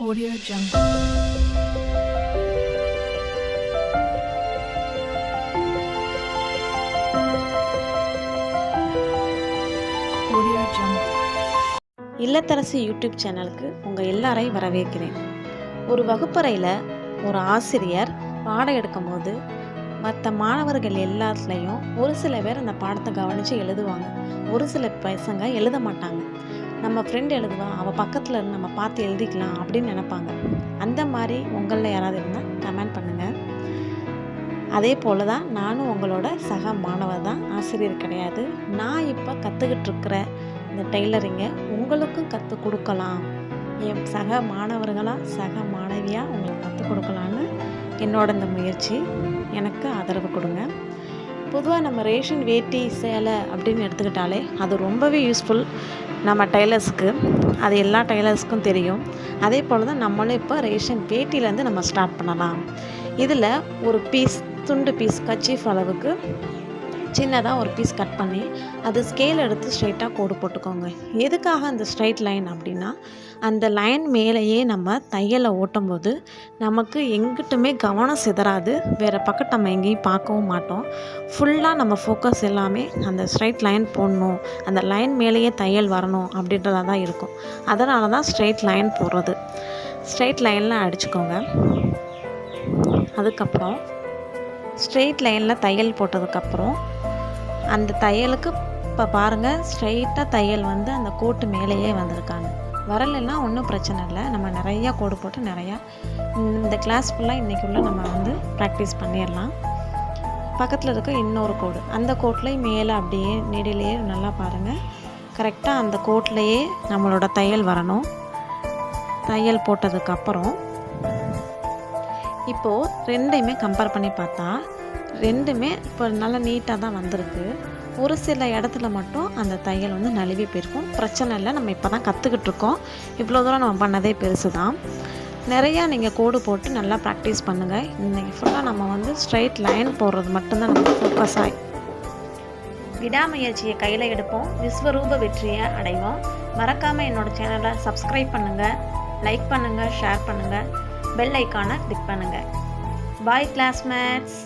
Audio Jungle. Audio Jungle. Illatharasi YouTube சேனலுக்கு உங்கள் எல்லாரையும் வரவேற்கிறேன். ஒரு வகுப்பறையில் ஒரு ஆசிரியர் பாடம் எடுக்கும்போது மற்ற மாணவர்கள் எல்லாத்துலேயும் ஒரு சில பேர் அந்த பாடத்தை கவனித்து எழுதுவாங்க, ஒரு சில பசங்க எழுத மாட்டாங்க. நம்ம ஃப்ரெண்ட் எழுதுவா, அவள் பக்கத்தில் இருந்து நம்ம பார்த்து எழுதிக்கலாம் அப்படின்னு நினைப்பாங்க. அந்த மாதிரி உங்களில் யாராவது இருந்தால் கமெண்ட் பண்ணுங்கள். அதே போல் தான் நானும் உங்களோட சக மாணவர் தான், ஆசிரியர் கிடையாது. நான் இப்போ கற்றுக்கிட்டு இருக்கிற இந்த டெய்லரிங்கை உங்களுக்கும் கற்றுக் கொடுக்கலாம், என் சக மாணவர்களாக சக மாணவியாக உங்களுக்கு கற்றுக் கொடுக்கலான்னு என்னோட இந்த முயற்சி. எனக்கு ஆதரவு கொடுங்க. பொதுவாக நம்ம ரேஷன் வேட்டி சேலை அப்படின்னு எடுத்துக்கிட்டாலே அது ரொம்பவே யூஸ்ஃபுல் நம்ம டெய்லர்ஸுக்கு. அது எல்லா டெய்லர்ஸுக்கும் தெரியும். அதே போல் தான் நம்மளும் இப்போ ரேஷன் வேட்டிலேருந்து நம்ம ஸ்டார்ட் பண்ணலாம். இதில் ஒரு துண்டு பீஸ் கர்ச்சீஃப் அளவுக்கு சின்னதாக ஒரு பீஸ் கட் பண்ணி அது ஸ்கேல் எடுத்து ஸ்ட்ரைட்டாக கோடு போட்டுக்கோங்க. எதுக்காக அந்த ஸ்ட்ரைட் லைன் அப்படின்னா, அந்த லைன் மேலேயே நம்ம தையலை ஓட்டும்போது நமக்கு எங்கிட்டுமே கவனம் சிதறாது, வேறு பக்கம் நம்ம எங்கேயும் பார்க்கவும் மாட்டோம். ஃபுல்லாக நம்ம ஃபோக்கஸ் எல்லாமே அந்த ஸ்ட்ரைட் லைன் போடணும், அந்த லைன் மேலேயே தையல் வரணும் அப்படின்றதாக தான் இருக்கும். அதனால தான் ஸ்ட்ரைட் லைன் போடுறது. ஸ்ட்ரைட் லைனில் அடிச்சுக்கோங்க. அதுக்கப்புறம் ஸ்ட்ரெயிட் லைனில் தையல் போட்டதுக்கப்புறம் அந்த தையலுக்கு இப்போ பாருங்கள், ஸ்ட்ரைட்டாக தையல் வந்து அந்த கோட்டு மேலேயே வந்திருக்காங்க. வரலைன்னா ஒன்றும் பிரச்சனை இல்லை, நம்ம நிறையா கோடு போட்டு நிறையா இந்த கிளாஸ் ஃபுல்லாக இன்றைக்குள்ளே நம்ம வந்து ப்ராக்டிஸ் பண்ணிடலாம். பக்கத்தில் இருக்க இன்னொரு கோடு, அந்த கோட்லேயும் மேலே அப்படியே நீடிலேயே நல்லா பாருங்கள், கரெக்டாக அந்த கோட்லேயே நம்மளோட தையல் வரணும். தையல் போட்டதுக்கப்புறம் இப்போது ரெண்டையுமே கம்பேர் பண்ணி பார்த்தா ரெண்டுமே இப்போ நல்லா நீட்டாக தான் வந்திருக்கு. ஒரு சில இடத்துல மட்டும் அந்த தையல் வந்து நழுவி போயிருக்கும். பிரச்சனை இல்லை, நம்ம இப்போ தான் கற்றுக்கிட்டு இருக்கோம். இவ்வளோ தூரம் நம்ம பண்ணதே பெருசு தான். நிறையா நீங்கள் கோடு போட்டு நல்லா ப்ராக்டிஸ் பண்ணுங்கள். இன்றைக்கி ஃபுல்லாக நம்ம வந்து ஸ்ட்ரைட் லைன் போடுறது மட்டும்தான் நம்ம ஃபோக்கஸ் ஆகி விடாமுயற்சியை கையில் எடுப்போம், விஸ்வரூப வெற்றியை அடைவோம். மறக்காமல் என்னோடய சேனலை சப்ஸ்கிரைப் பண்ணுங்கள், லைக் பண்ணுங்கள், ஷேர் பண்ணுங்கள், பெல் ஐக்கானை கிளிக் பண்ணுங்கள். பாய் கிளாஸ்மேட்ஸ்.